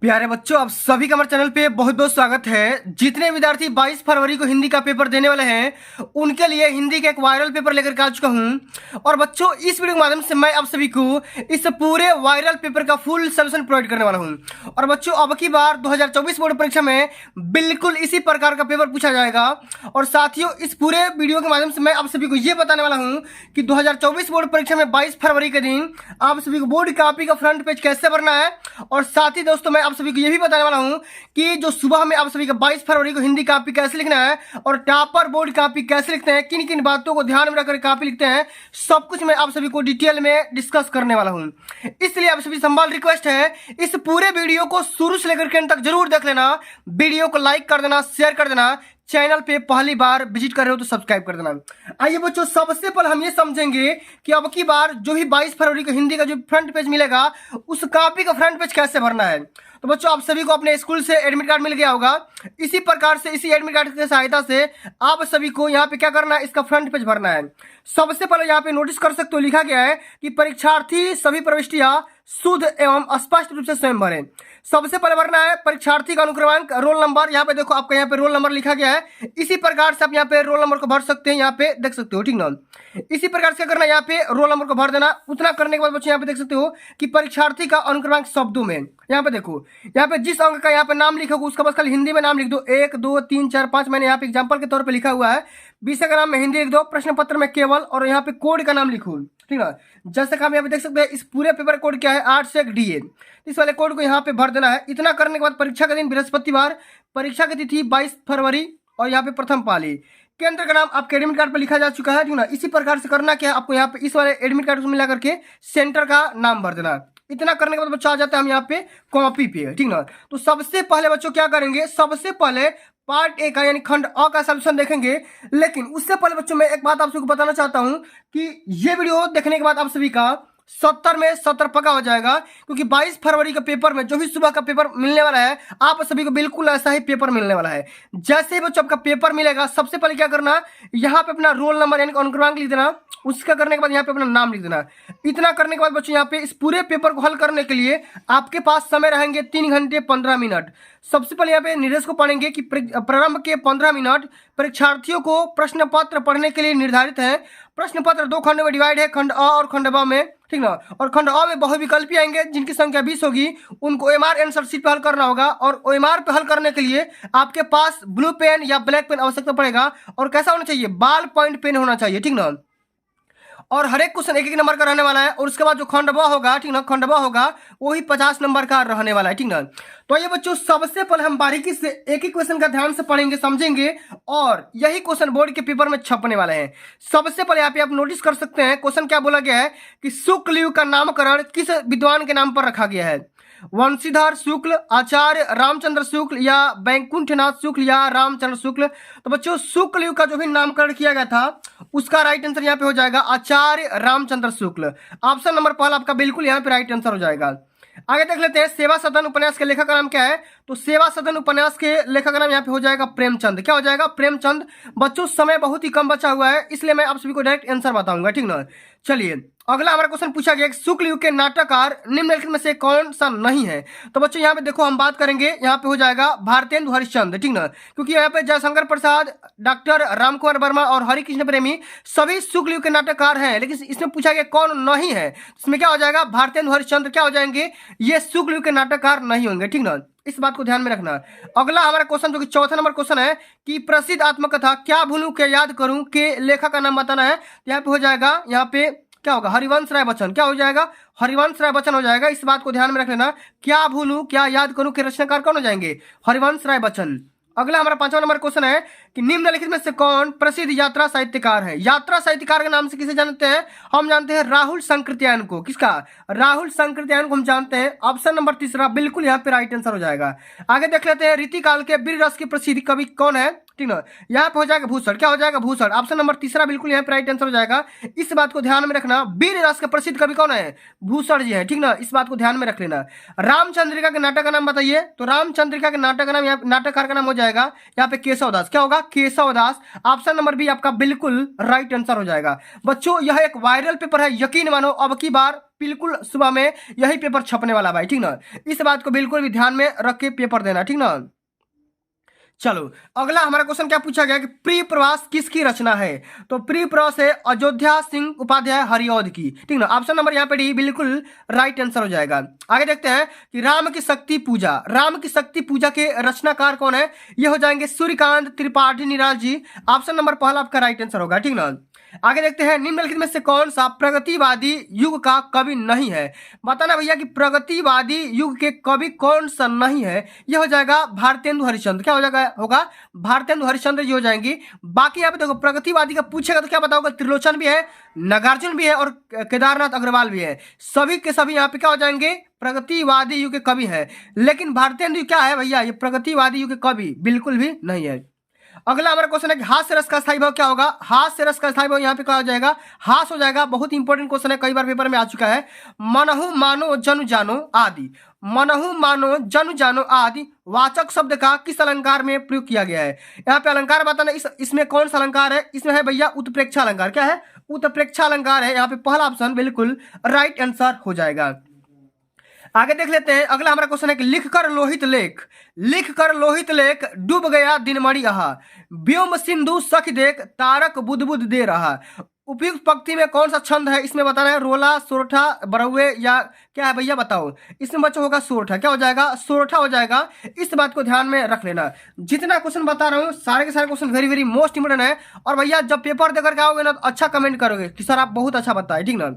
प्यारे बच्चों, आप सभी का हमारे चैनल पे बहुत बहुत स्वागत है। जितने विद्यार्थी 22 फरवरी को हिंदी का पेपर देने वाले हैं उनके लिए हिंदी का एक वायरल पेपर लेकर के आ चुका हूं। और बच्चों, इस वीडियो के माध्यम से मैं आप सभी को इस पूरे वायरल पेपर का फुल सोल्यूशन प्रोवाइड करने वाला हूं। और बच्चों, अब की बार 2024 बोर्ड परीक्षा में बिल्कुल इसी प्रकार का पेपर पूछा जाएगा। और साथियों, इस पूरे वीडियो के माध्यम से मैं आप सभी को ये बताने वाला हूँ कि 2024 बोर्ड परीक्षा में 22 फरवरी के दिन आप सभी को बोर्ड कॉपी का फ्रंट पेज कैसे भरना है। और साथ ही दोस्तों, मैं आप सभी को यह भी बताने वाला हूं कि जो सुबह में आप सभी का 22 फरवरी को हिंदी कॉपी कैसे लिखना है और टॉपर बोर्ड कॉपी कैसे लिखते हैं, किन किन बातों को ध्यान में रखकर कॉपी लिखते हैं, सब कुछ मैं आप सभी को डिटेल में डिस्कस करने वाला हूं। इसलिए आप सभी संभाल रिक्वेस्ट है, इस पूरे वीडियो को शुरू से लेकर के अंत तक जरूर देख लेना। वीडियो को लाइक कर देना, शेयर कर देना, चैनल पे पहली बार विजिट कर रहे हो तो सब्सक्राइब कर देना। आइए बच्चों, सबसे पहले हम ये समझेंगे कि अब की बार जो भी 22 फरवरी को हिंदी का जो फ्रंट पेज मिलेगा उस कॉपी का फ्रंट पेज कैसे भरना है। तो बच्चों, आप सभी को अपने स्कूल से एडमिट कार्ड मिल गया होगा। इसी प्रकार से इसी एडमिट कार्ड की सहायता से आप सभी को यहाँ पे क्या करना है, इसका फ्रंट पेज भरना है। सबसे पहले यहाँ पे नोटिस कर सकते हो, लिखा गया है कि परीक्षार्थी सभी प्रविष्टियां शुद्ध एवं स्पष्ट रूप से स्वयं भरें। सबसे पहले भरना है परीक्षार्थी का अनुक्रमांक, रोल नंबर। यहाँ पे देखो, आपका यहाँ पे रोल नंबर लिखा गया है। इसी प्रकार से आप यहाँ पे रोल नंबर को भर सकते हैं, यहाँ पे देख सकते हो, ठीक ना। इसी प्रकार से करना, यहाँ पे रोल नंबर को भर देना। उतना करने के बाद बच्चों यहाँ पे देख सकते हो कि परीक्षार्थी का अनुक्रमांक शब्दों में, यहाँ पे देखो, यहाँ पे जिस अंक का यहाँ पे नाम लिखोगे उसका बस खाली हिंदी में नाम लिख दो। 1 2 3 4 5 मैंने यहाँ पे एग्जाम्पल के तौर पे लिखा हुआ है। विषय का नाम में हिंदी लिख दो, प्रश्न पत्र में केवल, और यहाँ पे कोड का नाम लिखो, ठीक है। जैसे कि हम यहाँ पे देख सकते हैं, इस पूरे पेपर कोड क्या है, 8 से 1 DA। इस वाले कोड को यहाँ पे भर देना है। इतना करने के बाद परीक्षा का दिन बृहस्पतिवार, परीक्षा की तिथि 22 फरवरी, और यहाँ पे प्रथम पाली, केंद्र का नाम आपके एडमिट कार्ड पर लिखा जा चुका है, ठीक ना। इसी प्रकार से करना क्या है, आपको यहाँ पे इस वाले एडमिट कार्ड को मिला करके सेंटर का नाम भर देना। इतना करने के बाद बच्चा आ जाता है हम यहाँ पे कॉपी पे, ठीक ना। तो सबसे पहले बच्चों क्या करेंगे, सबसे पहले पार्ट ए का यानी खंड अ का सॉल्यूशन देखेंगे। लेकिन उससे पहले बच्चों मैं एक बात आप सभी को बताना चाहता हूं कि ये वीडियो देखने के बाद आप सभी का 70 में 70 पक्का हो जाएगा, क्योंकि 22 फरवरी का पेपर में जो भी सुबह का पेपर मिलने वाला है आप सभी को बिल्कुल ऐसा ही पेपर मिलने वाला है। जैसे ही बच्चों आपका पेपर मिलेगा, सबसे पहले क्या करना, यहाँ पे अपना रोल नंबर यानी अनुक्रमांक लिख देना। उसका करने के बाद यहाँ पे अपना नाम लिख देना। इतना करने के बाद बच्चों यहाँ पे इस पूरे पेपर को हल करने के लिए आपके पास समय रहेंगे 3 घंटे 15 मिनट। सबसे पहले यहाँ पे निर्देश को पढ़ेंगे कि प्रारंभ के 15 मिनट परीक्षार्थियों को प्रश्न पत्र पढ़ने के लिए निर्धारित है। प्रश्न पत्र 2 खंडों में डिवाइड है, खंड अ और खंड ब में, ठीक ना। और खंड अ में बहुविकल्पी आएंगे, जिनकी संख्या 20 होगी। उनको OMR आंसर शीट पे हल करना होगा। और OMR पे हल करने के लिए आपके पास ब्लू पेन या ब्लैक पेन आवश्यकता पड़ेगा। और कैसा होना चाहिए, बॉल पॉइंट पेन होना चाहिए, ठीक ना। और हर एक क्वेश्चन 1-1 नंबर का रहने वाला है। और उसके बाद जो खंड ब होगा, ठीक ना, खंड ब होगा वही 50 नंबर का रहने वाला है, ठीक ना। तो ये बच्चों, सबसे पहले हम बारीकी से एक ही क्वेश्चन का ध्यान से पढ़ेंगे, समझेंगे, और यही क्वेश्चन बोर्ड के पेपर में छपने वाले हैं। सबसे पहले यहाँ पे आप नोटिस कर सकते हैं, क्वेश्चन क्या बोला गया है कि शुक्ल युग का नामकरण किस विद्वान के नाम पर रखा गया है। वंशीधर शुक्ल, आचार्य रामचंद्र शुक्ल, या वैकुंठनाथ शुक्ल, या रामचंद्र शुक्ल। तो बच्चों, शुक्ल युग का जो भी नामकरण किया गया था उसका राइट आंसर यहाँ पे हो जाएगा आचार्य रामचंद्र शुक्ल। ऑप्शन नंबर पहला आपका बिल्कुल यहाँ पे राइट आंसर हो जाएगा। आगे देख लेते हैं, सेवा सदन उपन्यास के लेखक का नाम क्या है। तो सेवा सदन उपन्यास के लेखक का नाम यहाँ पे हो जाएगा प्रेमचंद। क्या हो जाएगा, प्रेमचंद। बच्चों, समय बहुत ही कम बचा हुआ है, इसलिए मैं आप सभी को डायरेक्ट आंसर बताऊंगा, ठीक ना। चलिए, अगला हमारा क्वेश्चन पूछा गया, शुक्ल युग के नाटककार निम्नलिखित में से कौन सा नहीं है। तो बच्चों, यहाँ पे देखो, हम बात करेंगे, यहाँ पे हो जाएगा भारतेंदु हरिश्चंद्र, ठीक ना। क्योंकि यहाँ पे जयशंकर प्रसाद, डॉक्टर रामकुमार वर्मा और हरिकृष्ण प्रेमी सभी शुक्ल युग के नाटककार हैं। लेकिन इसमें पूछा गया कौन नहीं है, इसमें क्या हो जाएगा, भारतेंदु हरिश्चंद्र क्या हो जाएंगे, ये शुक्ल युग के नाटककार नहीं होंगे, ठीक ना। इस बात को ध्यान में रखना। अगला हमारा क्वेश्चन जो कि चौथा नंबर क्वेश्चन है कि प्रसिद्ध आत्मकथा क्या भूलूं क्या याद करूं के लेखक का नाम बताना है। यहाँ पे हो जाएगा, यहाँ पे क्या होगा, हरिवंश राय बच्चन। क्या हो जाएगा, हरिवंश राय बच्चन हो जाएगा। इस बात को ध्यान में रख लेना, क्या भूलूं क्या याद करूं के रचनाकार कौन हो जाएंगे, हरिवंश राय बच्चन। अगला हमारा 5वां नंबर क्वेश्चन है कि निम्नलिखित में से कौन प्रसिद्ध यात्रा साहित्यकार है। यात्रा साहित्यकार के नाम से किसे जानते हैं, हम जानते हैं राहुल संकृत्यायन को। किसका, राहुल संकृत्यायन को हम जानते हैं। ऑप्शन नंबर तीसरा बिल्कुल यहाँ पे राइट आंसर हो जाएगा। आगे देख लेते हैं, रीतिकाल के वीर रस के प्रसिद्ध कवि कौन है। ठीक ना। यहाँ पे हो जाएगा भूषण, क्या हो जाएगा भूषण, ऑप्शन नंबर तीसरा बिल्कुल यहाँ पे राइट आंसर हो जाएगा। इस बात को ध्यान में रखना, वीर रस के प्रसिद्ध कवि कौन है, भूषण जी है, ठीक ना, इस बात को ध्यान में रख लेना। रामचंद्रिका के नाटक का नाम बताइए, तो रामचंद्रिका के नाटक का नाम, यहाँ नाटककार का नाम हो जाएगा यहाँ पे केशव दास, क्या होगा केशव दास, ऑप्शन नंबर बी आपका बिल्कुल राइट आंसर हो जाएगा। बच्चों यह एक वायरल पेपर है, यकीन मानो अब की बार बिल्कुल सुबह में यही पेपर छपने वाला भाई, ठीक ना, इस बात को बिल्कुल भी ध्यान में रख के पेपर देना, ठीक ना। चलो अगला हमारा क्वेश्चन क्या पूछा गया कि प्रिय प्रवास किसकी रचना है, तो प्रिय प्रवास है अयोध्या सिंह उपाध्याय हरिऔध की, ठीक ना, ऑप्शन नंबर यहाँ पे डी बिल्कुल राइट आंसर हो जाएगा। आगे देखते हैं कि राम की शक्ति पूजा, राम की शक्ति पूजा के रचनाकार कौन है, ये हो जाएंगे सूर्यकांत त्रिपाठी निराल जी, ऑप्शन नंबर पहला आपका राइट आंसर होगा, ठीक ना। आगे देखते हैं निम्नलिखित में से कौन सा प्रगतिवादी युग का कवि नहीं है, बताना भैया कि प्रगतिवादी युग के कवि कौन सा नहीं है, यह हो जाएगा भारतेंदु हरिश्चंद्र, क्या हो जाएगा होगा भारतेंदु हरिश्चंद्र जी हो जाएंगी। बाकी यहाँ पे देखो प्रगतिवादी का पूछेगा तो क्या बताओगे, त्रिलोचन भी है, नागार्जुन भी है और केदारनाथ अग्रवाल भी है, सभी के सभी यहाँ पे क्या हो जाएंगे प्रगतिवादी युग के कवि है। लेकिन भारतेंदु क्या है भैया, ये प्रगतिवादी युग के कवि बिल्कुल भी नहीं है। अगला हमारा क्वेश्चन है कि हास्य रस का स्थायी भाव क्या होगा, हास्य रस का स्थायी भाव यहाँ पे क्या हो जाएगा, हास हो जाएगा, बहुत इंपॉर्टेंट क्वेश्चन है, कई बार पेपर में आ चुका है। मनहु मानो जनु जानो आदि, मनहु मानो जनु जानो आदि वाचक शब्द का किस अलंकार में प्रयोग किया गया है, यहाँ पे अलंकार बताना, इसमें कौन सा अलंकार है, इसमें है भैया उत्प्रेक्षा अलंकार, क्या है उत्प्रेक्षा अलंकार है, यहाँ पे पहला ऑप्शन बिल्कुल राइट आंसर हो जाएगा। आगे देख लेते हैं अगला हमारा क्वेश्चन है कि लिख कर लोहित लेख, लिख कर लोहित लेख डूब गया दिनमणि आहा, व्योम सिंधु सख देख तारक बुध बुध दे रहा, उपयुक्त पंक्ति में कौन सा छंद है, इसमें बताना है रोला सोरठा बरौए या क्या है भैया बताओ, इसमें बच्चों होगा सोरठा, क्या हो जाएगा सोरठा हो जाएगा, इस बात को ध्यान में रख लेना। जितना क्वेश्चन बता रहा हूँ सारे के सारे question very very most important है, और भैया जब पेपर देकर के आओगे ना तो अच्छा कमेंट करोगे कि सर आप बहुत अच्छा बताए, ठीक ना।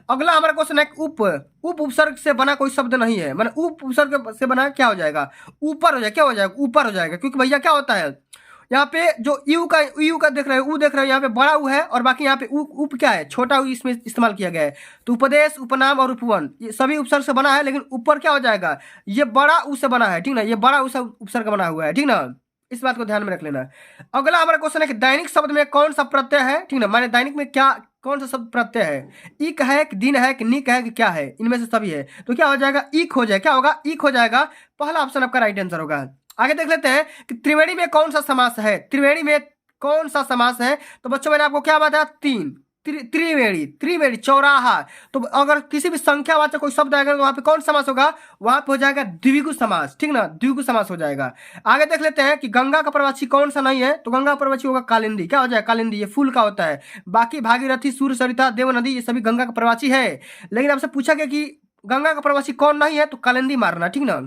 अगला हमारा क्वेश्चन है उप उपसर्ग से बना कोई शब्द नहीं है, मैंने उप उपसर्ग से बना क्या हो जाएगा ऊपर हो जाएगा, क्या हो जाएगा ऊपर हो जाएगा, क्योंकि भैया क्या होता है यहाँ पे जो यू का देख रहे हो ऊ देख रहे हो, यहाँ पे बड़ा ऊ है और बाकी यहाँ पे उप क्या है छोटा ऊ इसमें इस्तेमाल किया गया है। तो उपदेश उपनाम और उपवन ये सभी उपसर्ग से बना है, लेकिन ऊपर क्या हो जाएगा ये बड़ा ऊ से बना है, ठीक ना, ये बड़ा ऊ से उपसर्ग बना हुआ है, ठीक ना, इस बात को ध्यान में रख लेना। अगला हमारा क्वेश्चन है कि दैनिक शब्द में कौन सा प्रत्यय है, ठीक ना, माने दैनिक में क्या कौन सा शब्द प्रत्यय है, इक है कि दिन है कि निक है कि क्या है, इनमें से सभी है, तो क्या हो जाएगा इक हो जाएगा, क्या होगा इक हो जाएगा, पहला ऑप्शन आपका राइट आंसर होगा। आगे देख लेते हैं कि त्रिवेणी में कौन सा समास है, त्रिवेणी में कौन सा समास है, तो बच्चों मैंने आपको क्या बताया तीन, त्रिवेणी त्रिवेणी चौराहा, तो अगर किसी भी संख्यावाचक कोई शब्द आएगा तो वहां पे कौन समास होगा, वहां पे हो जाएगा द्विगु समास, ठीक ना, द्विगु समास हो जाएगा। आगे देख लेते हैं कि गंगा का प्रवासी कौन सा नहीं है, तो गंगा प्रवासी होगा कालिंदी, क्या हो जाएगा कालिंदी, ये फूल का होता है, बाकी भागीरथी सूर्य सरिता देव नदी ये सभी गंगा का प्रवासी है। लेकिन आपसे पूछा गया कि गंगा का प्रवासी कौन नहीं है, तो कालिंदी मारना, ठीक ना।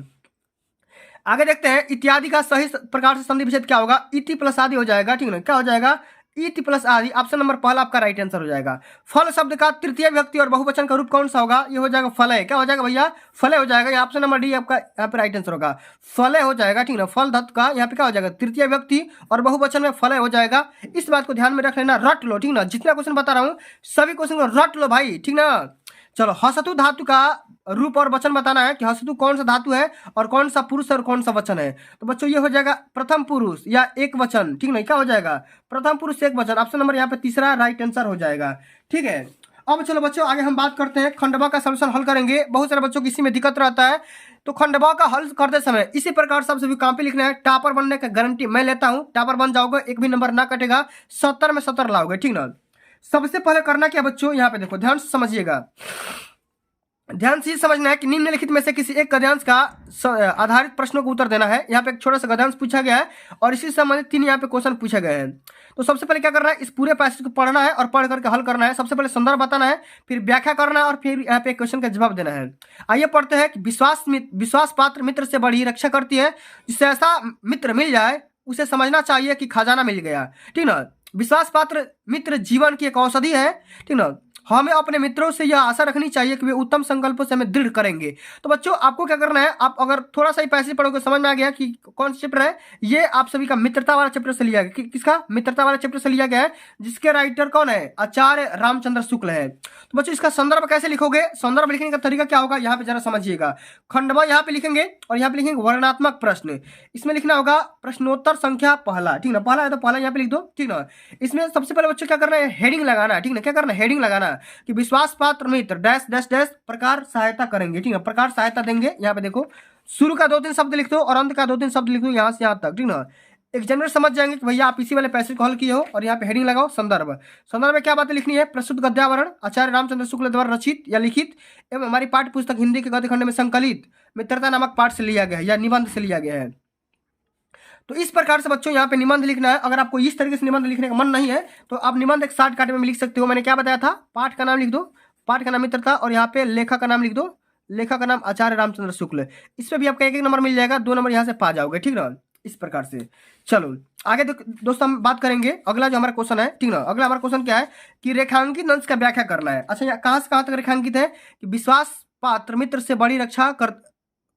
आगे देखते हैं इत्यादि का सही प्रकार से संधि विच्छेद क्या होगा, इति प्लस आदि हो जाएगा, ठीक ना, क्या हो जाएगा इति प्लस आदि, ऑप्शन नंबर पहला आपका राइट आंसर हो जाएगा। फल शब्द का तृतीय विभक्ति और बहुवचन का रूप कौन सा होगा, ये हो जाएगा फलय, क्या हो जाएगा भैया फलय हो जाएगा, ऑप्शन नंबर डी आपका यहाँ पे राइट आंसर होगा, फलय हो जाएगा, ठीक ना, फल धातु का यहाँ पे क्या हो जाएगा तृतीय विभक्ति और बहुवचन में फलय हो जाएगा, इस बात को ध्यान में रख लेना, रट लो, ठीक ना, जितना क्वेश्चन बता रहा हूँ सभी क्वेश्चन को रट लो भाई, ठीक ना। चलो हसतु धातु का रूप और वचन बताना है कि हसतु कौन सा धातु है और कौन सा पुरुष और कौन सा वचन है, तो बच्चों ये हो जाएगा प्रथम पुरुष या एक वचन, ठीक नहीं, क्या हो जाएगा प्रथम पुरुष एक वचन, ऑप्शन नंबर यहाँ पे तीसरा राइट आंसर हो जाएगा, ठीक है। अब चलो बच्चों आगे हम बात करते हैं खंडवा का सॉल्यूशन हल करेंगे, बहुत सारे बच्चों को इसी में दिक्कत रहता है, तो खंडवा का हल करते समय इसी प्रकार सबसे भी कॉपी लिखना है, टॉपर बनने का गारंटी मैं लेता हूँ, टॉपर बन जाओगे एक भी नंबर ना कटेगा, 70 में 70 लाओगे, ठीक ना। सबसे पहले करना क्या बच्चों, यहाँ पे देखो ध्यान से समझिएगा, ध्यान से समझना है कि निम्नलिखित में से किसी एक गद्यांश का आधारित प्रश्नों को उत्तर देना है। यहाँ पे एक छोटा सा गद्यांश पूछा गया है और इसी से संबंधित 3 यहाँ पे क्वेश्चन पूछे गए हैं। तो सबसे पहले क्या करना है, इस पूरे पैसेज को पढ़ना है और पढ़ करके हल करना है। सबसे पहले संदर्भ बताना है, फिर व्याख्या करना है और फिर यहाँ पे क्वेश्चन का जवाब देना है। आइए पढ़ते हैं कि विश्वास पात्र मित्र से बड़ी रक्षा करती है, जिससे ऐसा मित्र मिल जाए उसे समझना चाहिए कि खजाना मिल गया, ठीक ना। विश्वास पात्र मित्र जीवन की एक औषधि है, ठीक ना। हमें अपने मित्रों से यह आशा रखनी चाहिए कि वे उत्तम संकल्पों से हमें दृढ़ करेंगे। तो बच्चों आपको क्या करना है, आप अगर थोड़ा सा ही पैसे पढ़ोगे समझ में आ गया कि कौन सा चैप्टर है, ये आप सभी का मित्रता वाला चैप्टर से लिया गया। किसका? मित्रता वाला चैप्टर से लिया गया है, जिसके राइटर कौन है? आचार्य रामचंद्र शुक्ल है। तो बच्चों इसका संदर्भ कैसे लिखोगे? संदर्भ लिखने का तरीका क्या होगा, यहाँ पे जरा समझिएगा। खंडवा यहाँ पे लिखेंगे और यहाँ पे लिखेंगे वर्णनात्मक प्रश्न। इसमें लिखना होगा प्रश्नोत्तर संख्या पहला, ठीक ना, पहला है तो पहला यहाँ पे लिख दो, ठीक ना। इसमें सबसे पहले बच्चों क्या करना है, हेडिंग लगाना है, ठीक ना। क्या करना है, हेडिंग लगाना है कि विश्वास पात्र मित्र डैश डैश डैश प्रकार सहायता करेंगे, ठीक है, प्रकार सहायता देंगे। यहाँ पे देखो शुरू का 2-3 शब्द लिख दो और अंत का 2-3 शब्द लिख दो, यहाँ से यहाँ तक, ठीक ना। एग्जामिनर समझ जाएंगे कि भैया आप इसी वाले पैसेज को हल किए हो। और यहाँ पे हेडिंग लगाओ संदर्भ। संदर्भ में क्या बातें लिखनी है? प्रस्तुत गद्यावरण आचार्य रामचंद्र शुक्ल द्वारा रचित या लिखित एवं हमारी पाठ्य पुस्तक हिंदी के गद्य खंड में संकलित मित्रता नामक पाठ से लिया गया है या निबंध से लिया गया है। तो इस प्रकार से बच्चों यहाँ पे निबंध लिखना है। अगर आपको इस तरीके से निबंध लिखने का मन नहीं है तो आप निबंध एक शॉर्टकट में लिख सकते हो। मैंने क्या बताया था, पाठ का नाम लिख दो, पाठ का नाम मित्रता, और यहाँ पे लेखक का नाम लिख दो, लेखक का नाम आचार्य रामचंद्र शुक्ल। इस पे भी आपका 1-1 नंबर मिल जाएगा, 2 नंबर यहाँ से पा जाओगे, ठीक ना। इस प्रकार से चलो आगे दोस्तों हम बात करेंगे। अगला जो हमारा क्वेश्चन है, ठीक ना, अगला हमारा क्वेश्चन क्या है कि रेखांकित अंश का व्याख्या करना है। अच्छा यहाँ कहाँ से कहाँ तक रेखांकित है कि विश्वास पात्र मित्र से बड़ी रक्षा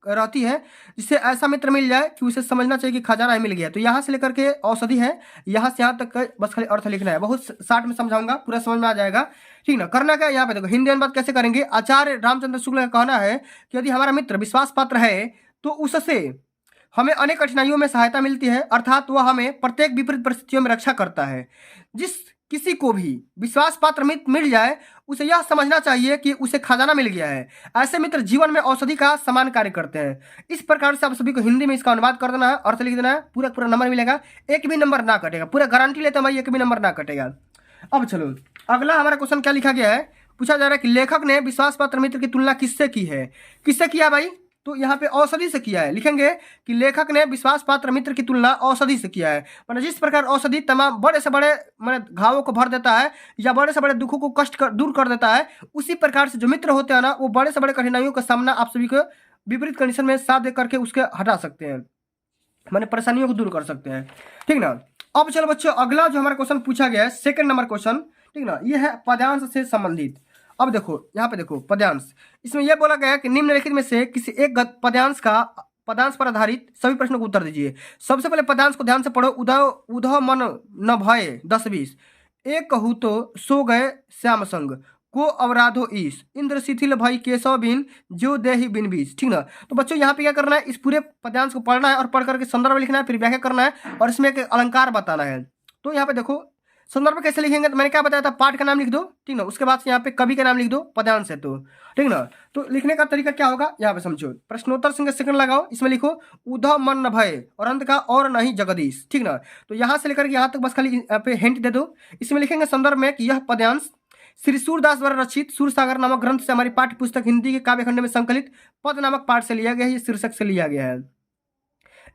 रहती है, जिससे ऐसा मित्र मिल जाए कि उसे समझना चाहिए कि खजाना ही मिल गया। तो यहाँ से लेकर के औषधि है, यहाँ से यहाँ तक का बस खाली अर्थ लिखना है। बहुत शॉर्ट में समझाऊंगा, पूरा समझ में आ जाएगा, ठीक ना। करना क्या, यहाँ पे देखो हिंदी अनुवाद कैसे करेंगे। आचार्य रामचंद्र शुक्ल का कहना है कि यदि हमारा मित्र विश्वास पात्र है तो उससे हमें अनेक कठिनाइयों में सहायता मिलती है, अर्थात वह हमें प्रत्येक विपरीत परिस्थितियों में रक्षा करता है। जिस किसी को भी विश्वास पात्र मित्र मिल जाए उसे यह समझना चाहिए कि उसे खजाना मिल गया है। ऐसे मित्र जीवन में औषधि का समान कार्य करते हैं। इस प्रकार से आप सभी को हिंदी में इसका अनुवाद कर देना है, अर्थ लिख देना है, पूरा पूरा नंबर मिलेगा, एक भी नंबर ना कटेगा, पूरा गारंटी लेते हैं भाई, एक भी नंबर ना कटेगा। अब चलो अगला हमारा क्वेश्चन क्या लिखा गया है, पूछा जा रहा है कि लेखक ने विश्वास पात्र मित्र की तुलना किससे की है। किससे किया भाई, तो यहाँ पे औषधि से किया है। लिखेंगे कि लेखक ने विश्वास पात्र मित्र की तुलना औषधि से किया है। मतलब जिस प्रकार औषधि तमाम बड़े से बड़े मतलब घावों को भर देता है या बड़े से बड़े दुखों को दूर कर देता है, उसी प्रकार से जो मित्र होते हैं ना, वो बड़े से बड़े कठिनाइयों का सामना आप सभी को विपरीत कंडीशन में साथ दे करके उसके हटा सकते हैं, मैंने परेशानियों को दूर कर सकते हैं, ठीक ना। अब चलो बच्चों अगला जो हमारा क्वेश्चन पूछा गया है, सेकंड नंबर क्वेश्चन, ठीक ना, ये है पद्यांश से संबंधित। अब देखो यहाँ पे देखो पद्यांश, इसमें यह बोला गया है कि निम्नलिखित में से किसी एक पद्यांश पर आधारित सभी प्रश्नों को उत्तर दीजिए। सबसे पहले पद्यांश को ध्यान से पढ़ो। उधव मन न भय 10-20, एक कहूँ तो सो गए श्याम संग, को अवराधो ईश, इंद्र शिथिल भई केशव बिन, जो देहि बिन बीस, ठीक ना। तो बच्चों यहाँ पे क्या करना है, इस पूरे पद्यांश को पढ़ना है और पढ़ करके संदर्भ लिखना है, फिर व्याख्या करना है और इसमें एक अलंकार बताना है। तो यहाँ पे देखो संदर्भ कैसे लिखेंगे, तो मैंने क्या बताया था, पाठ का नाम लिख दो, ठीक ना, उसके बाद से यहाँ पे कवि का नाम लिख दो, पद्यांश है तो, ठीक ना। तो लिखने का तरीका क्या होगा, यहाँ पे समझो, प्रश्नोत्तर संज्ञा सेकंड लगाओ, इसमें लिखो उद्धव मन न भय और अंत का और नहीं जगदीश, ठीक ना। तो यहाँ से लेकर के यहाँ तक बस खाली यहाँ पे हिंट दे दो। इसमें लिखेंगे संदर्भ में कि यह पद्यांश श्री सूरदास द्वारा रचित सूरसागर नामक ग्रंथ से हमारी पाठ्य पुस्तक हिंदी के काव्य खंड में संकलित पद नामक पाठ से लिया गया है, ये शीर्षक से लिया गया है।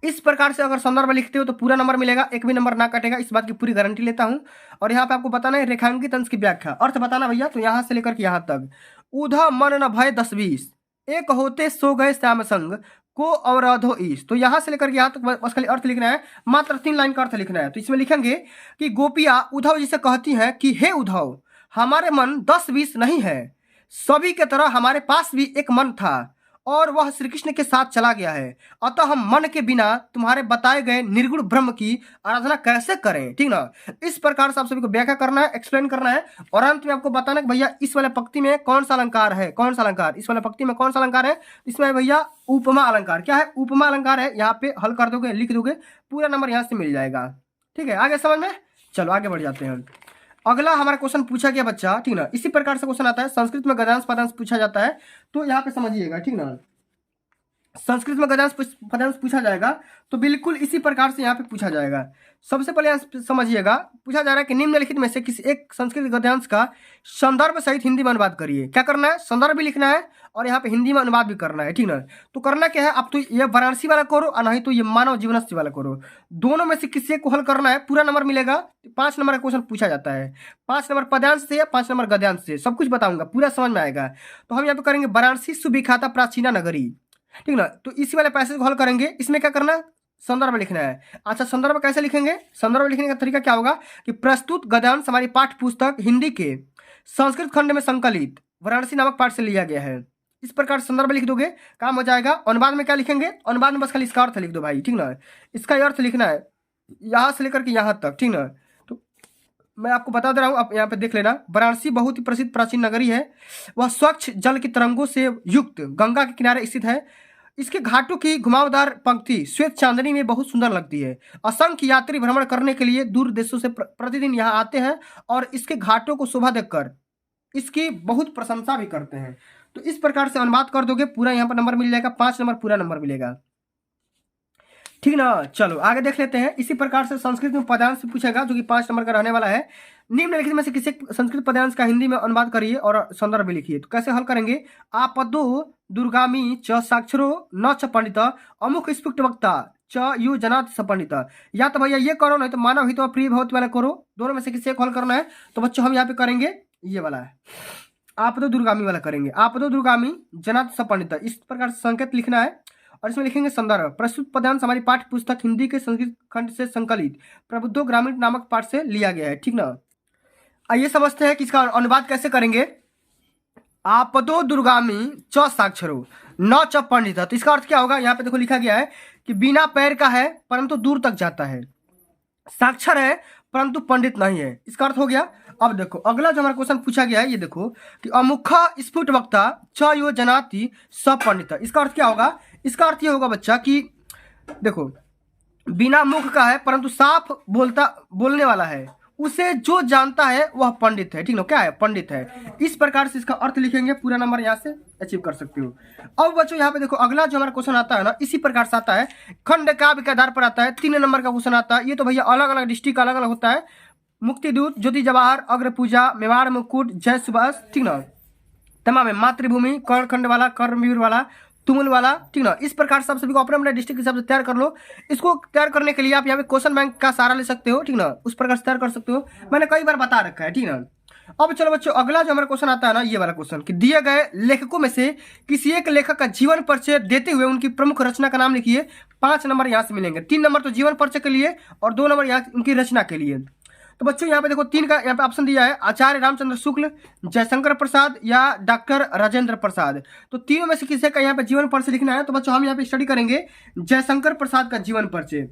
इस प्रकार से अगर संदर्भ लिखते हो तो पूरा नंबर मिलेगा, एक भी नंबर ना कटेगा, इस बात की पूरी गारंटी लेता हूं। और यहाँ पे आपको बताना है रेखांकित अंश की व्याख्या, अर्थ बताना भैया। तो यहाँ से लेकर के यहाँ तक, उधा मन न भय 10-20, एक होते सो गए श्याम संग, को अवराधो ईश। तो यहाँ से लेकर के यहाँ तक बस खाली अर्थ लिखना है, मात्र 3 लाइन का अर्थ लिखना है। तो इसमें लिखेंगे कि गोपिया उद्धव जी से कहती हैं कि हे उद्धव, हमारे मन 10-20 नहीं है, सभी के तरह हमारे पास भी एक मन था और वह श्री कृष्ण के साथ चला गया है, अतः हम मन के बिना तुम्हारे बताए गए निर्गुण ब्रह्म की आराधना कैसे करें, ठीक ना। इस प्रकार से आप सभी को व्याख्या करना है, एक्सप्लेन करना है और अंत में आपको बताना है कि भैया इस वाले पंक्ति में कौन सा अलंकार है, कौन सा अलंकार, इस वाले पंक्ति में कौन सा अलंकार है। इसमें भैया उपमा अलंकार, क्या है, उपमा अलंकार है। यहाँ पे हल कर दोगे, लिख दोगे, पूरा नंबर यहाँ से मिल जाएगा, ठीक है। आगे समझ में, चलो आगे बढ़ जाते हैं। अगला हमारा क्वेश्चन पूछा गया बच्चा, ठीक ना, इसी प्रकार से क्वेश्चन आता है। संस्कृत में गद्यांश पद्यांश पूछा जाता है, तो यहाँ पे समझिएगा, ठीक ना। संस्कृत में गद्यांश पद्यांश पूछा जाएगा तो बिल्कुल इसी प्रकार से यहाँ पे पूछा जाएगा। सबसे पहले यहाँ समझिएगा, पूछा जा रहा है कि निम्नलिखित में से किसी एक संस्कृत गद्यांश का संदर्भ सहित हिंदी में अनुवाद करिए। क्या करना है, संदर्भ भी लिखना है और यहाँ पे हिंदी में अनुवाद भी करना है, ठीक ना। तो करना क्या है, अब तो ये वाराणसी वाला करो और नहीं तो ये मानव जीवनस्य वाला करो, दोनों में से किसी एक को हल करना है, पूरा नंबर मिलेगा। 5 नंबर का क्वेश्चन पूछा जाता है, 5 नंबर पद्यांश से या 5 नंबर गद्यांश से, सब कुछ बताऊंगा, पूरा समझ में आएगा। तो हम यहाँ पे करेंगे वाराणसी सुविख्याता प्राचीना नगरी, ठीक ना। तो इसी वाले पैसेज को हल करेंगे। इसमें क्या करना है, संदर्भ लिखना है। अच्छा संदर्भ कैसे लिखेंगे, संदर्भ लिखने का तरीका क्या होगा कि प्रस्तुत गद्यांश हमारी पाठ्य पुस्तक हिंदी के संस्कृत खंड में संकलित वाराणसी नामक पाठ से लिया गया है। इस प्रकार संदर्भ लिख दोगे, काम हो जाएगा। अनुवाद में क्या लिखेंगे? अनुवाद में बस खाली इसका अर्थ लिख दो भाई, ठीक ना। इसका अर्थ लिखना है यहाँ से लेकर के यहाँ तक, ठीक ना। तो मैं आपको बता दे रहा हूँ, आप यहाँ पे देख लेना। वाराणसी बहुत ही प्रसिद्ध प्राचीन नगरी है। वह स्वच्छ जल की तरंगों से युक्त गंगा के किनारे स्थित है। इसके घाटों की घुमावदार पंक्ति श्वेत चांदनी में बहुत सुंदर लगती है। असंख्य यात्री भ्रमण करने के लिए दूर देशों से प्रतिदिन यहाँ आते हैं और इसके घाटों को शोभा देकर इसकी बहुत प्रशंसा भी करते हैं। तो इस प्रकार से अनुवाद कर दोगे, पूरा यहाँ पर नंबर मिल जाएगा, 5 नंबर पूरा नंबर मिलेगा, ठीक ना। चलो आगे देख लेते हैं। इसी प्रकार से संस्कृत में पद्यांश पूछेगा जो कि 5 नंबर का रहने वाला है। निम्नलिखित में से किसी संस्कृत पद्यांश का हिंदी में अनुवाद करिए और संदर्भ भी लिखिए। तो कैसे हल करेंगे? आपदो दुर्गामी च साक्षरो न च पंडित अमुक स्फुट वक्ता च यु जनात स पंडित। या तो भैया ये करो, नहीं तो मानव हित प्रिय भवति वाला करो। दोनों में से किसी एक हल करना है। तो बच्चों हम यहाँ पे करेंगे ये वाला है, आपदो दुर्गामी वाला करेंगे। आपदो दुर्गामी जनात स पंडित, इस प्रकार से संकेत लिखना है और इसमें लिखेंगे संदर्भ। प्रस्तुत पद्यांश हमारी पाठ्य पुस्तक हिंदी के संस्कृत खंड से संकलित प्रबुद्धो ग्रामीण नामक पाठ से लिया गया है, ठीक ना। आइए समझते हैं कि इसका अनुवाद कैसे करेंगे। आपदो दुर्गामी च साक्षरो न च पंडित। तो इसका अर्थ क्या होगा? यहाँ पे देखो लिखा गया है कि बिना पैर का है परंतु दूर तक जाता है, साक्षर है परंतु पंडित नहीं है। इसका अर्थ हो गया। अब देखो अगला जो हमारा क्वेश्चन पूछा गया है, ये देखो कि अमुखा स्फुट वक्ता च यो जनाति स पंडित। इसका अर्थ क्या होगा? इसका अर्थ ये होगा बच्चा कि देखो बिना मुख का है परंतु साफ बोलने वाला है, उसे जो जानता है वह पंडित है, ठीक ना। क्या है? पंडित है। इस प्रकार से इसका अर्थ लिखेंगे, पूरा नंबर यहाँ से अचीव कर सकते हो। अब बच्चों यहाँ पे देखो अगला जो हमारा क्वेश्चन आता है ना, इसी प्रकार से आता है, खंड काव्य के आधार पर आता है। 3 नंबर का क्वेश्चन आता है। ये तो भैया अलग अलग डिस्ट्रिक्ट अलग अलग होता है। मुक्तिदूत, ज्योति जवाहर, अग्र पूजा, मेवाड़ मुकुट, जय सुभाष, ठीक ना। तमाम है मातृभूमि, कर्णखंड वाला, कर्मवीर वाला, तुमुल वाला, ठीक ना। इस प्रकार से सभी को अपने अपने डिस्ट्रिक्ट के हिसाब से तैयार कर लो। इसको तैयार करने के लिए आप यहाँ पे क्वेश्चन बैंक का सहारा ले सकते हो, ठीक ना। उस प्रकार से तैयार कर सकते हो, मैंने कई बार बता रखा है, ठीक ना। अब चलो बच्चों अगला जो हमारा क्वेश्चन आता है ना, ये वाला क्वेश्चन कि दिए गए लेखकों में से किसी एक लेखक का जीवन परिचय देते हुए उनकी प्रमुख रचना का नाम लिखिए। 5 नंबर यहाँ से मिलेंगे। 3 नंबर तो जीवन परिचय के लिए और 2 नंबर यहाँ उनकी रचना के लिए। तो बच्चों यहाँ पे देखो 3 का यहाँ पे ऑप्शन दिया है, आचार्य रामचंद्र शुक्ल, जयशंकर प्रसाद या डॉक्टर राजेंद्र प्रसाद। तो तीनों में से किसी का यहाँ पे जीवन परिचय लिखना है। तो बच्चों हम यहाँ पे स्टडी करेंगे जयशंकर प्रसाद का जीवन परिचय।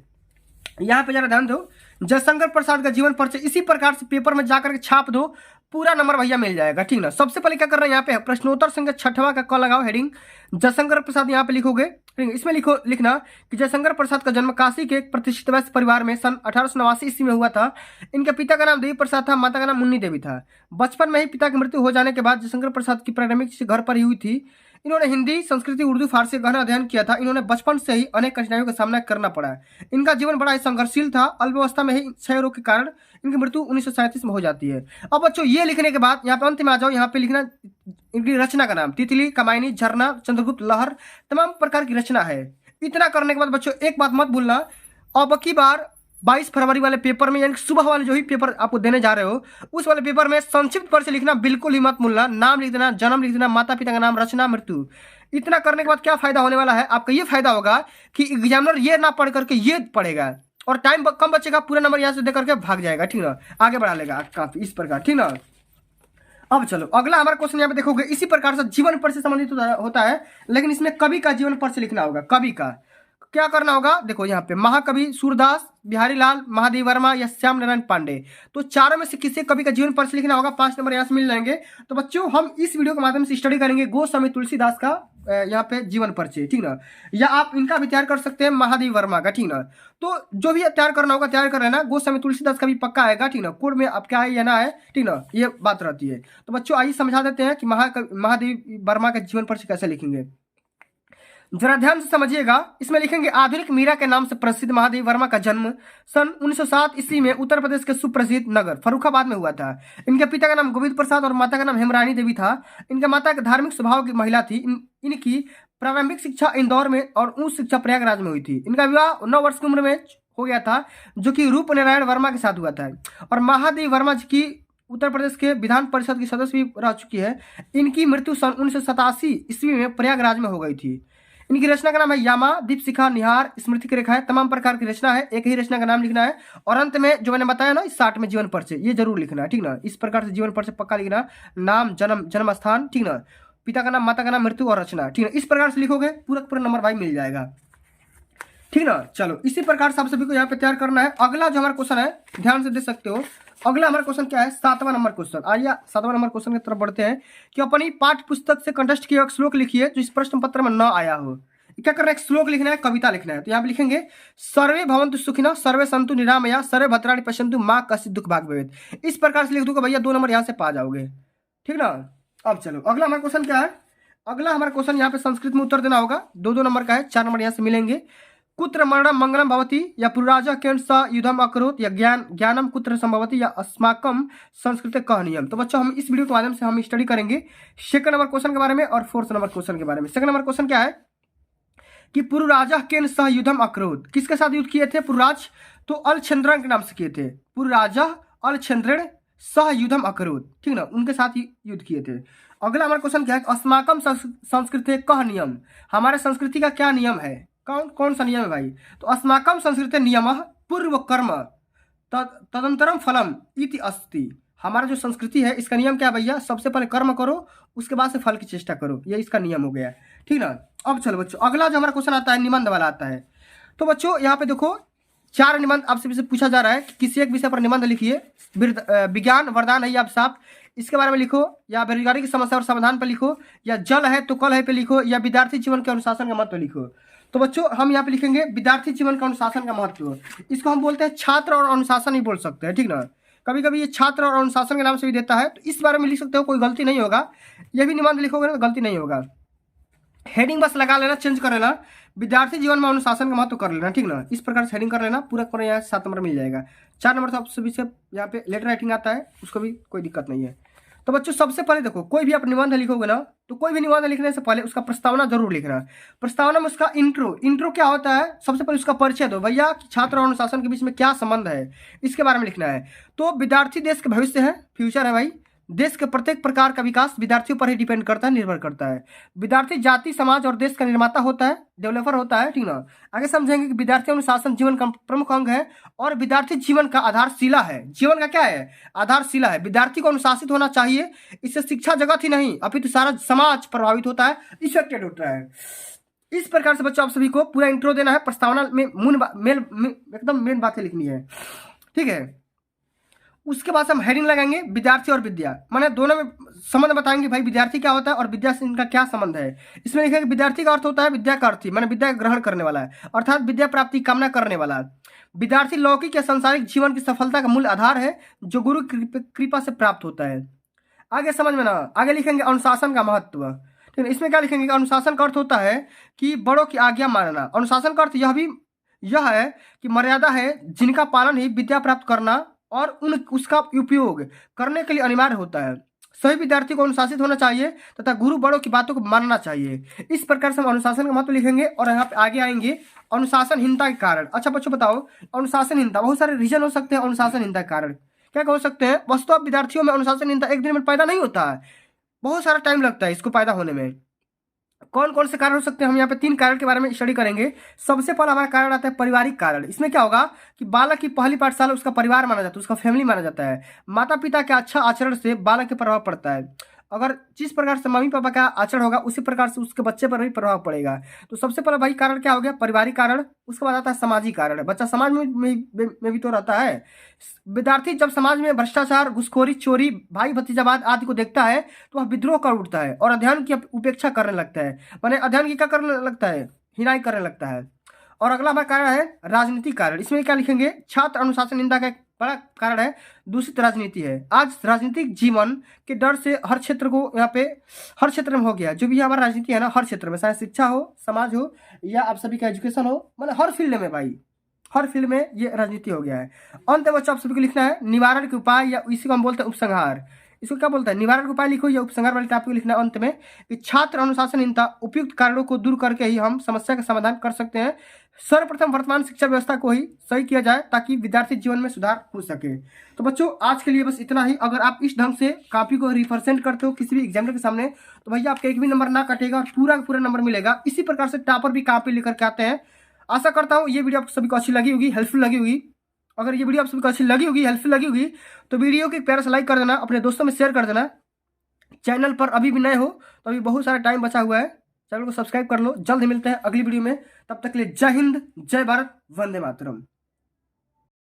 यहाँ पे जरा ध्यान दो, जयशंकर प्रसाद का जीवन परिचय इसी प्रकार से पेपर में जाकर के छाप दो, पूरा नंबर भैया मिल जाएगा, ठीक ना। सबसे पहले क्या कर रहे हैं, यहाँ पे प्रश्नोत्तर संख्या 6वां का क लगाओ हेडिंग, जयशंकर प्रसाद यहाँ पे लिखोगे, ठीक है। इसमें लिखना कि जयशंकर प्रसाद का जन्म काशी के एक प्रतिष्ठित वैश्य परिवार में सन 1889 ईस्वी में हुआ था। इनके पिता का नाम देवी प्रसाद था, माता का नाम मुन्नी देवी था। बचपन में ही पिता की मृत्यु हो जाने के बाद जयशंकर प्रसाद की प्रारंभिक शिक्षा घर पर ही हुई थी। इन्होंने हिंदी, संस्कृति, उर्दू, फारसी का गहन अध्ययन किया था। इन्होंने बचपन से ही अनेक कठिनाइयों का सामना करना पड़ा। इनका जीवन बड़ा ही संघर्षशील था। अल्पावस्था में ही क्षय रोग के कारण इनकी मृत्यु 1937 में हो जाती है। अब बच्चों ये लिखने के बाद यहाँ पे अंत में आ जाओ, यहाँ पे लिखना इनकी रचना का नाम, तितली, कामायनी, झरना, चंद्रगुप्त, लहर, तमाम प्रकार की रचना है। इतना करने के बाद बच्चों एक बात मत भूलना, अब की बार 22 फरवरी वाले पेपर में, यानी सुबह वाले जो ही पेपर आपको देने जा रहे हो, उस वाले पेपर में संक्षिप्त परिचय लिखना बिल्कुल ही मत भूलना। नाम लिख देना, जन्म लिख देना, माता पिता का नाम, रचना, मृत्यु। इतना करने के बाद क्या फायदा होने वाला है आपका? ये फायदा होगा कि एग्जामिनर ये ना पढ़ करके ये पढ़ेगा और टाइम कम बचेगा, पूरा नंबर यहाँ से दे करके भाग जाएगा, ठीक ना, आगे बढ़ा लेगा काफी इस प्रकार, ठीक ना। अब चलो अगला हमारा क्वेश्चन यहाँ पे देखोगे, इसी प्रकार से जीवन पर से संबंधित होता है, लेकिन इसमें कवि का जीवन पर से लिखना होगा। कवि का क्या करना होगा? देखो यहाँ पे महाकवि सूरदास, बिहारी लाल, महादेव वर्मा या श्याम नारायण पांडे। तो चारों में से किसी कवि का जीवन परिचय लिखना होगा। 5 नंबर यहाँ से मिल जाएंगे। तो बच्चों हम इस वीडियो के माध्यम से स्टडी करेंगे गोस्वामी तुलसीदास का यहाँ पे जीवन परिचय, ठीक ना। या आप इनका भी तैयार कर सकते हैं, महादेव वर्मा का, ठीक ना। तो जो भी तैयार करना होगा तैयार कर लेना। गोस्वामी तुलसीदास का भी पक्का आएगा, ठीक ना। कोड में अब क्या है या ना है, ठीक ना, ये बात रहती है। तो बच्चों आइए समझा देते हैं कि महादेव वर्मा का जीवन परिचय कैसे लिखेंगे। जरा ध्यान से समझिएगा। इसमें लिखेंगे आधुनिक मीरा के नाम से प्रसिद्ध महादेव वर्मा का जन्म सन 1907 ईस्वी में उत्तर प्रदेश के सुप्रसिद्ध नगर फर्रुखाबाद में हुआ था। इनके पिता का नाम गोविंद प्रसाद और माता का नाम हेमरानी देवी था। इनके माता एक धार्मिक स्वभाव की महिला थी। इनकी प्रारंभिक शिक्षा इंदौर में और उच्च शिक्षा प्रयागराज में हुई थी। इनका विवाह 9 वर्ष की उम्र में हो गया था, जो कि रूप नारायण वर्मा के साथ हुआ था। और महादेव वर्मा जी की उत्तर प्रदेश के विधान परिषद की सदस्य भी रह चुकी है। इनकी मृत्यु सन 1987 ईस्वी में प्रयागराज में हो गई थी। इनकी रचना का नाम है यामा, दीपशिखा, निहार, स्मृति की रेखा है। तमाम प्रकार की रचना है, एक ही रचना का नाम लिखना है। और अंत में जो मैंने बताया ना, इस 60 में जीवन परिचय ये जरूर लिखना है, ठीक ना। इस प्रकार से जीवन परिचय पक्का लिखना, नाम, जन्म स्थान, ठीक ना, पिता का नाम, माता का नाम, मृत्यु और रचना, ठीक ना। इस प्रकार से लिखोगे पूरा पूरा नंबर भाई मिल जाएगा, ठीक ना। चलो इसी प्रकार से आप सभी को यहाँ पे तैयार करना है। अगला जो हमारा क्वेश्चन है, ध्यान से देख सकते हो, अगला हमारा क्वेश्चन क्या है, 7वां नंबर क्वेश्चन। आइए 7वां नंबर क्वेश्चन की तरफ बढ़ते हैं कि अपनी पाठ्य पुस्तक से कंटेस्ट किया एक श्लोक लिखिए जो इस प्रश्न पत्र में न आया हो। क्या करना है, एक श्लोक लिखना है, कविता लिखना है। तो यहाँ पे लिखेंगे सर्वे भवन्तु सुखिनः सर्वे सन्तु निरामया सर्वे भद्राणि पश्यन्तु माँ कश्चित् दुःख भाग् भवेत्। इस प्रकार से लिख दूंगा भैया, 2 नंबर यहाँ से पा जाओगे, ठीक ना। अब चलो अगला हमारा क्वेश्चन क्या है, अगला हमारा क्वेश्चन यहाँ पे संस्कृत में उत्तर देना होगा, 2-2 नंबर का है, 4 नंबर यहाँ से मिलेंगे। कुत्र मरणम मंगलम भवति, या पुराजा केन स युद्धम अकरोत्, या ज्ञानम कुत्र संभवति, या अस्माकम संस्कृत कह नियम। तो बच्चों हम इस वीडियो के माध्यम से हम स्टडी करेंगे सेकंड नंबर क्वेश्चन के बारे में और 4th नंबर क्वेश्चन के बारे में। सेकंड नंबर क्वेश्चन क्या है कि पुरुराजा केन सह युद्धम अकरोत्, किसके साथ युद्ध किए थे पुरुराज, तो अलछंद्रण के नाम से किए थे। पुरुराजा अलछंद्रण सह युद्धम अकरोत्, ठीक ना, उनके साथ युद्ध किए थे। अगला हमारा क्वेश्चन क्या है, अस्माकम संस्कृते कह नियम, हमारे संस्कृति का क्या नियम है, कौन सा नियम है भाई, तो अस्माकम संस्कृते नियमः पूर्व कर्म तदंतरम फलम इति अस्ति। हमारा जो संस्कृति है इसका नियम क्या है भैया, सबसे पहले कर्म करो उसके बाद से फल की चेष्टा करो, ये इसका नियम हो गया, ठीक ना। अब चलो बच्चों अगला जो हमारा क्वेश्चन आता है निबंध वाला आता है। तो बच्चों यहाँ पे देखो 4 निबंध आपसे पूछा जा रहा है कि किसी एक विषय पर निबंध लिखिए। विज्ञान वरदान है या अभिशाप, इसके बारे में लिखो, या बेरोजगारी की समस्या और समाधान पर लिखो, या जल है तो कल है पे लिखो, या विद्यार्थी जीवन के अनुशासन का महत्व लिखो। तो बच्चों हम यहाँ पे लिखेंगे विद्यार्थी जीवन का अनुशासन का महत्व। इसको हम बोलते हैं छात्र और अनुशासन ही बोल सकते हैं, ठीक ना। कभी कभी ये छात्र और अनुशासन के नाम से भी देता है, तो इस बारे में लिख सकते हो, कोई गलती नहीं होगा। ये भी निबंध लिखोगे ना तो गलती नहीं होगा, हेडिंग बस लगा लेना, चेंज कर लेना, विद्यार्थी जीवन में अनुशासन का महत्व कर लेना, ठीक ना। इस प्रकार से हेडिंग कर लेना, पूरा पूरा यहाँ 7 नंबर मिल जाएगा। 4 नंबर से आप सभी से यहाँ पे लेटर राइटिंग आता है, उसको भी कोई दिक्कत नहीं है। तो बच्चों सबसे पहले देखो, कोई भी आप निबंध लिखोगे ना तो कोई भी निबंध लिखने से पहले उसका प्रस्तावना जरूर लिखना। प्रस्तावना में उसका इंट्रो क्या होता है, सबसे पहले उसका परिचय दो भैया कि छात्र और अनुशासन के बीच में क्या संबंध है, इसके बारे में लिखना है। तो विद्यार्थी देश के भविष्य है, फ्यूचर है भाई। देश के प्रत्येक प्रकार का विकास विद्यार्थियों पर ही डिपेंड करता है, निर्भर करता है। विद्यार्थी जाति समाज और देश का निर्माता होता है, डेवलपर होता है, ठीक ना। आगे समझेंगे कि विद्यार्थी अनुशासन जीवन का प्रमुख अंग है और विद्यार्थी जीवन का आधारशिला है। जीवन का क्या है, आधारशिला है। विद्यार्थी को अनुशासित होना चाहिए, इससे शिक्षा जगत ही नहीं अपितु सारा समाज प्रभावित होता है, इफेक्टेड होता है। इस प्रकार से बच्चों आप सभी को पूरा इंट्रो देना है, प्रस्तावना में एकदम मेन बातें लिखनी है, ठीक है। उसके बाद हम हेडिंग लगाएंगे विद्यार्थी और विद्या, माने दोनों में संबंध बताएंगे भाई विद्यार्थी क्या होता है और विद्या से इनका क्या संबंध है। इसमें लिखेंगे विद्यार्थी का अर्थ होता है विद्या का अर्थी, माने विद्या ग्रहण करने वाला है, अर्थात विद्या प्राप्ति कामना करने वाला। विद्यार्थी लौकिक या सांसारिक जीवन की सफलता का मूल आधार है जो गुरु कृपा से प्राप्त होता है। आगे समझ में ना, आगे लिखेंगे अनुशासन का महत्व, ठीक है। इसमें क्या लिखेंगे कि अनुशासन का अर्थ होता है कि बड़ों की आज्ञा मानना। अनुशासन का अर्थ यह है कि मर्यादा है जिनका पालन ही विद्या प्राप्त करना और उसका उपयोग करने के लिए अनिवार्य होता है। सभी विद्यार्थी को अनुशासित होना चाहिए तथा गुरु बड़ों की बातों को मानना चाहिए। इस प्रकार से हम अनुशासन का महत्व लिखेंगे और यहाँ पे आगे आएंगे अनुशासनहीनता के कारण। अच्छा बच्चों बताओ, अनुशासनहीनता बहुत सारे रीजन हो सकते हैं। अनुशासनहीनता के कारण क्या हो सकते हैं, वस्तुतः विद्यार्थियों में अनुशासनहीनता एक दिन में पैदा नहीं होता है, बहुत सारा टाइम लगता है इसको पैदा होने में। कौन कौन से कारण हो सकते हैं, हम यहाँ पे 3 कारण के बारे में स्टडी करेंगे। सबसे पहला हमारा कारण आता है पारिवारिक कारण। इसमें क्या होगा कि बालक की पहली पाठशाला उसका परिवार माना जाता है, उसका फैमिली माना जाता है। माता पिता के अच्छा आचरण से बालक के प्रभाव पड़ता है। अगर जिस प्रकार से मम्मी पापा का आचरण होगा उसी प्रकार से उसके बच्चे पर भी प्रभाव पड़ेगा। तो सबसे पहला भाई कारण क्या हो गया, पारिवारिक कारण। उसके बाद आता है सामाजिक कारण, बच्चा समाज में भी तो रहता है। विद्यार्थी जब समाज में भ्रष्टाचार, घुसखोरी, चोरी, भाई भतीजावाद आदि को देखता है तो वह विद्रोह कर उठता है और अध्ययन की उपेक्षा करने लगता है, माने अध्ययन की क्या करने लगता है, हिनाई करने लगता है। और अगला हमारा कारण है राजनीतिक कारण। इसमें क्या लिखेंगे, छात्र अनुशासन निंदा का एक बड़ा कारण है दूषित राजनीति है। आज राजनीतिक जीवन के डर से हर क्षेत्र को यहाँ पे हर क्षेत्र में हो गया, जो भी हमारा राजनीति है ना, हर क्षेत्र में, चाहे शिक्षा हो, समाज हो, या आप सभी का एजुकेशन हो, मतलब हर फील्ड में भाई, हर फील्ड में ये राजनीति हो गया है। अंत में बच्चों आप सभी को लिखना है निवारण के उपाय, या इसी को हम बोलते हैं उपसंहार। इसको क्या बोलते हैं, निवारण के उपाय लिखो या उपसंहार वाले टॉपिक को लिखना है अंत में कि छात्र अनुशासनहीनता उपयुक्त कारणों को दूर करके ही हम समस्या का समाधान कर सकते हैं। सर्वप्रथम वर्तमान शिक्षा व्यवस्था को ही सही किया जाए ताकि विद्यार्थी जीवन में सुधार हो सके। तो बच्चों आज के लिए बस इतना ही। अगर आप इस ढंग से कॉपी को रिप्रेजेंट करते हो किसी भी एग्जामिनर के सामने तो भैया आपका एक भी नंबर ना कटेगा और पूरा का पूरा नंबर मिलेगा। इसी प्रकार से टॉपर भी कॉपी लेकर के आते हैं। आशा करता हूँ ये वीडियो आप सभी को अच्छी लगी होगी, हेल्पफुल लगी होगी। अगर ये वीडियो आप सभी को अच्छी लगी होगी, हेल्पफुल लगी होगी तो वीडियो को एक प्यारा सा लाइक कर देना, अपने दोस्तों में शेयर कर देना। चैनल पर अभी भी नए हो तो अभी बहुत सारा टाइम बचा हुआ है, चैनल को सब्सक्राइब कर लो। जल्द ही मिलते हैं अगली वीडियो में, तब तक के लिए जय हिंद, जय भारत, वंदे मातरम।